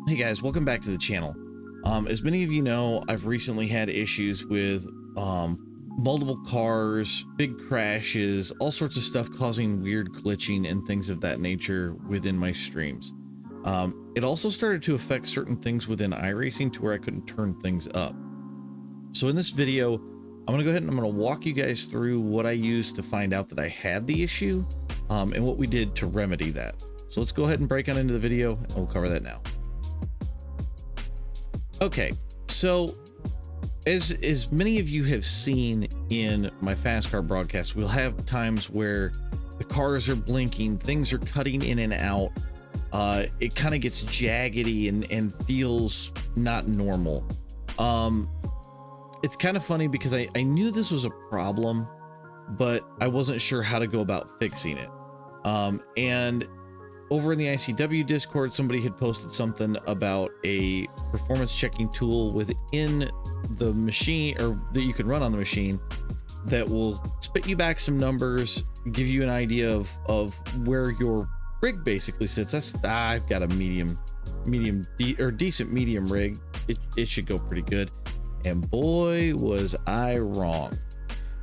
Hey guys, welcome back to the channel. As many of you know, I've recently had issues with multiple cars, big crashes, all sorts of stuff causing weird glitching and things of that nature within my streams. It also started to affect certain things within iRacing to where I couldn't turn things up. So in this video, I'm going to go ahead and I'm going to walk you guys through what I used to find out that I had the issue and what we did to remedy that. So let's go ahead and break on into the video and we'll cover that now. Okay, so as many of you have seen in my fast car broadcast, we'll have times where the cars are blinking, things are cutting in and out. It kind of gets jaggedy and feels not normal. It's kind of funny because I knew this was a problem, but I wasn't sure how to go about fixing it. And over in the ICW Discord, somebody had posted something about a performance checking tool within the machine, or that you can run on the machine, that will spit you back some numbers, give you an idea of where your rig basically sits. I've got a decent medium rig. It should go pretty good. And boy, was I wrong.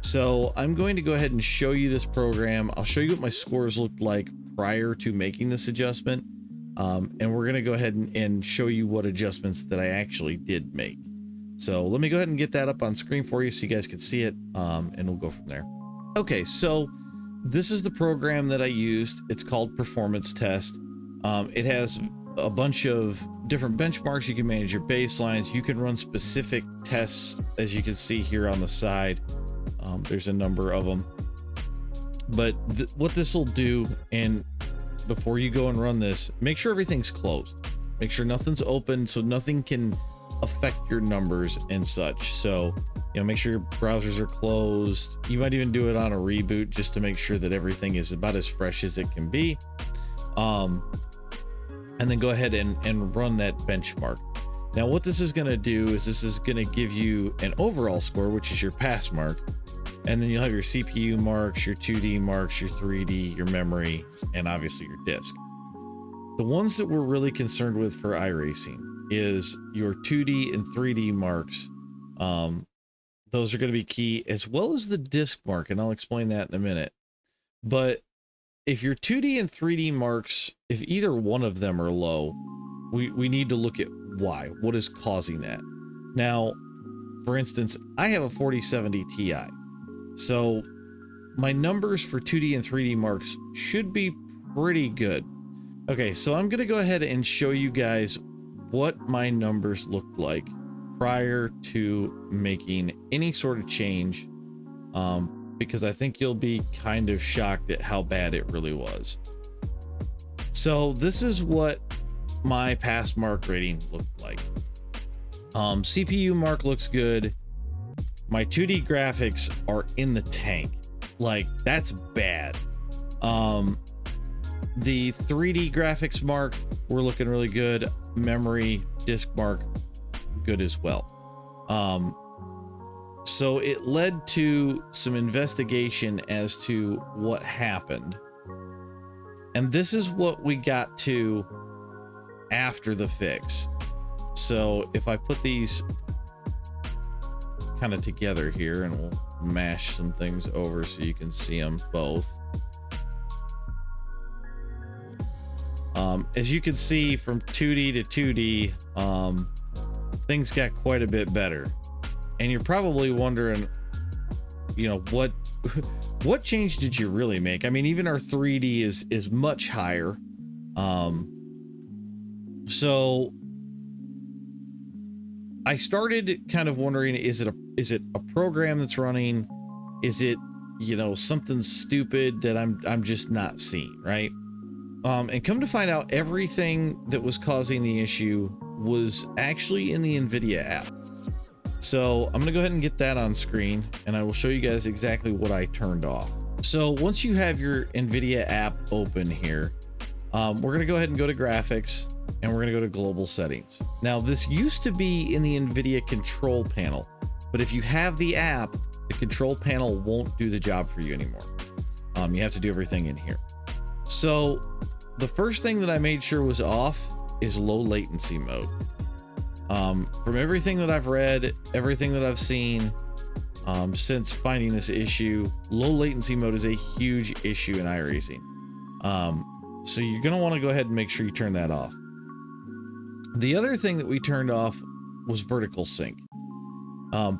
So I'm going to go ahead and show you this program. I'll show you what my scores looked like prior to making this adjustment. And we're going to go ahead and show you what adjustments that I actually did make. So let me go ahead and get that up on screen for you so you guys can see it, and we'll go from there. Okay, so this is the program that I used. It's called Performance Test. It has a bunch of different benchmarks. You can manage your baselines. You can run specific tests, as you can see here on the side. There's a number of them. But what this will do, and before you go and run this, make sure everything's closed. Make sure nothing's open so nothing can affect your numbers and such. So, you know, make sure your browsers are closed. You might even do it on a reboot just to make sure that everything is about as fresh as it can be. And then go ahead and run that benchmark. Now, what this is going to do is this is going to give you an overall score, which is your pass mark. And then you'll have your CPU marks, your 2D marks, your 3D, your memory, and obviously your disk. The ones that we're really concerned with for iRacing is your 2D and 3D marks. Those are going to be key, as well as the disk mark, and I'll explain that in a minute. But if your 2D and 3D marks, if either one of them are low, we need to look at why. What is causing that? Now, for instance, I have a 4070 Ti. So my numbers for 2D and 3D marks should be pretty good. Okay, so I'm going to go ahead and show you guys what my numbers looked like prior to making any sort of change, because I think you'll be kind of shocked at how bad it really was. So this is what my pass mark rating looked like. CPU mark looks good. My 2D graphics are in the tank. Like, that's bad. The 3D graphics mark, we're looking really good. Memory, disk mark, good as well. So it led to some investigation as to what happened. And this is what we got to after the fix. So if I put these kind of together here, and we'll mash some things over so you can see them both. As you can see, from 2D to 2D, things got quite a bit better. And you're probably wondering, you know, what change did you really make? I mean, even our 3D is much higher. So I started kind of wondering, is it a program that's running? Is it, you know, something stupid that I'm just not seeing, right? And come to find out, everything that was causing the issue was actually in the NVIDIA app. So I'm gonna go ahead and get that on screen, and I will show you guys exactly what I turned off. So once you have your NVIDIA app open here, we're gonna go ahead and go to graphics, and we're gonna go to global settings. Now, this used to be in the NVIDIA control panel, but if you have the app, the control panel won't do the job for you anymore. You have to do everything in here. So the first thing that I made sure was off is low latency mode. From everything that I've read, everything that I've seen, since finding this issue, low latency mode is a huge issue in iRacing. So you're going to want to go ahead and make sure you turn that off. The other thing that we turned off was vertical sync.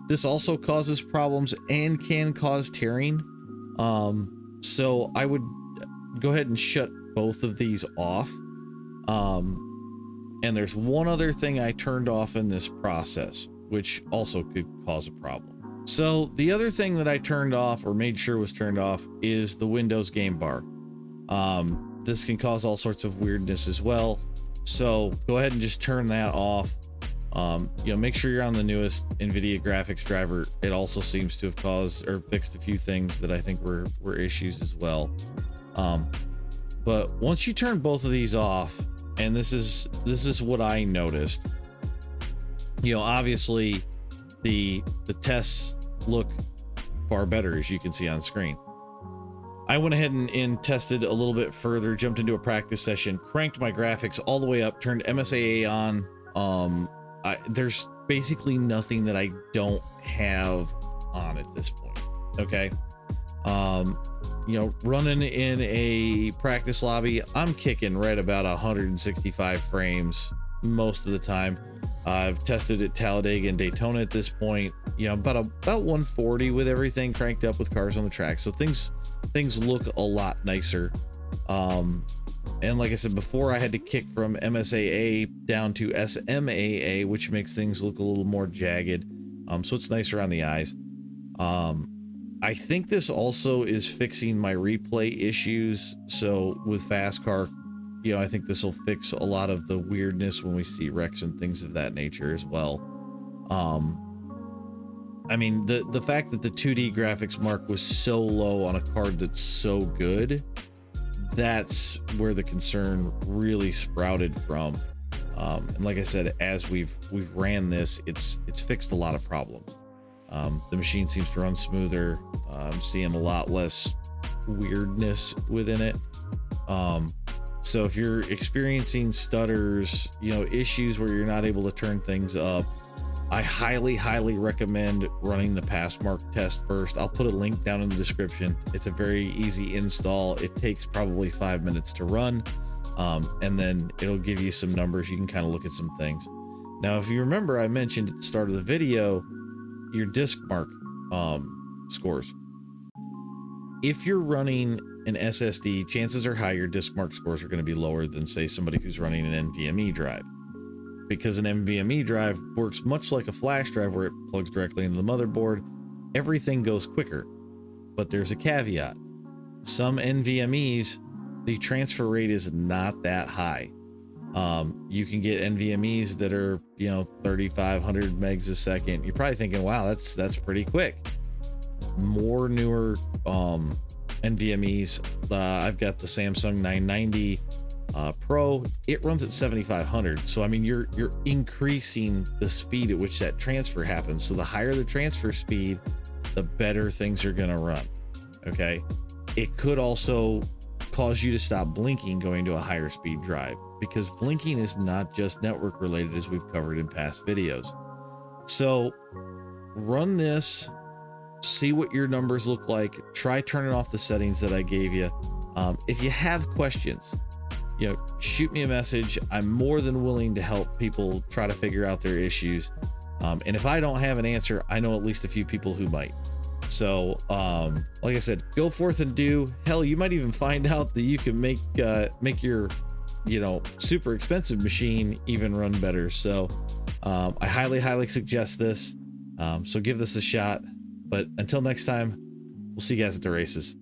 This also causes problems and can cause tearing. So I would go ahead and shut both of these off. And there's one other thing I turned off in this process, which also could cause a problem. So the other thing that I turned off or made sure was turned off is the Windows game bar. This can cause all sorts of weirdness as well. So go ahead and just turn that off. You know, make sure you're on the newest NVIDIA graphics driver. It also seems to have caused or fixed a few things that I think were issues as well. But once you turn both of these off, and this is what I noticed, you know, obviously the tests look far better, as you can see on screen. I went ahead and tested a little bit further, jumped into a practice session, cranked my graphics all the way up, turned MSAA on. There's basically nothing that I don't have on at this point. Okay. You know, running in a practice lobby, I'm kicking right about 165 frames most of the time. I've tested at Talladega and Daytona at this point, you know, about 140 with everything cranked up with cars on the track. So things look a lot nicer. And like I said before, I had to kick from MSAA down to SMAA, which makes things look a little more jagged. So it's nicer on the eyes. I think this also is fixing my replay issues. So with fast car, you know, I think this will fix a lot of the weirdness when we see wrecks and things of that nature as well. I mean, the fact that the 2D graphics mark was so low on a card that's so good, that's where the concern really sprouted from. And like I said, as we've ran this, it's fixed a lot of problems. The machine seems to run smoother. I'm seeing a lot less weirdness within it. So if you're experiencing stutters, you know, issues where you're not able to turn things up, I highly recommend running the pass mark test first. I'll put a link down in the description. It's a very easy install. It takes probably 5 minutes to run. And then it'll give you some numbers. You can kind of look at some things. Now, if you remember, I mentioned at the start of the video, your disc mark scores. If you're running an SSD, chances are high your disc mark scores are going to be lower than, say, somebody who's running an NVMe drive. Because an NVMe drive works much like a flash drive where it plugs directly into the motherboard. Everything goes quicker, but there's a caveat. Some NVMEs, the transfer rate is not that high. You can get NVMEs that are, you know, 3,500 megs a second. You're probably thinking, wow, that's pretty quick. More newer NVMEs. I've got the Samsung 990 Pro. It runs at 7,500. So I mean, you're increasing the speed at which that transfer happens. So the higher the transfer speed, the better things are going to run. Okay. It could also cause you to stop blinking going to a higher speed drive, because blinking is not just network related, as we've covered in past videos. So run this, see what your numbers look like, try turning off the settings that I gave you. If you have questions, you know, shoot me a message. I'm more than willing to help people try to figure out their issues. And if I don't have an answer, I know at least a few people who might. So, like I said, go forth and do. Hell, you might even find out that you can make your, you know, super expensive machine even run better. So, I highly suggest this. So give this a shot. But until next time, we'll see you guys at the races.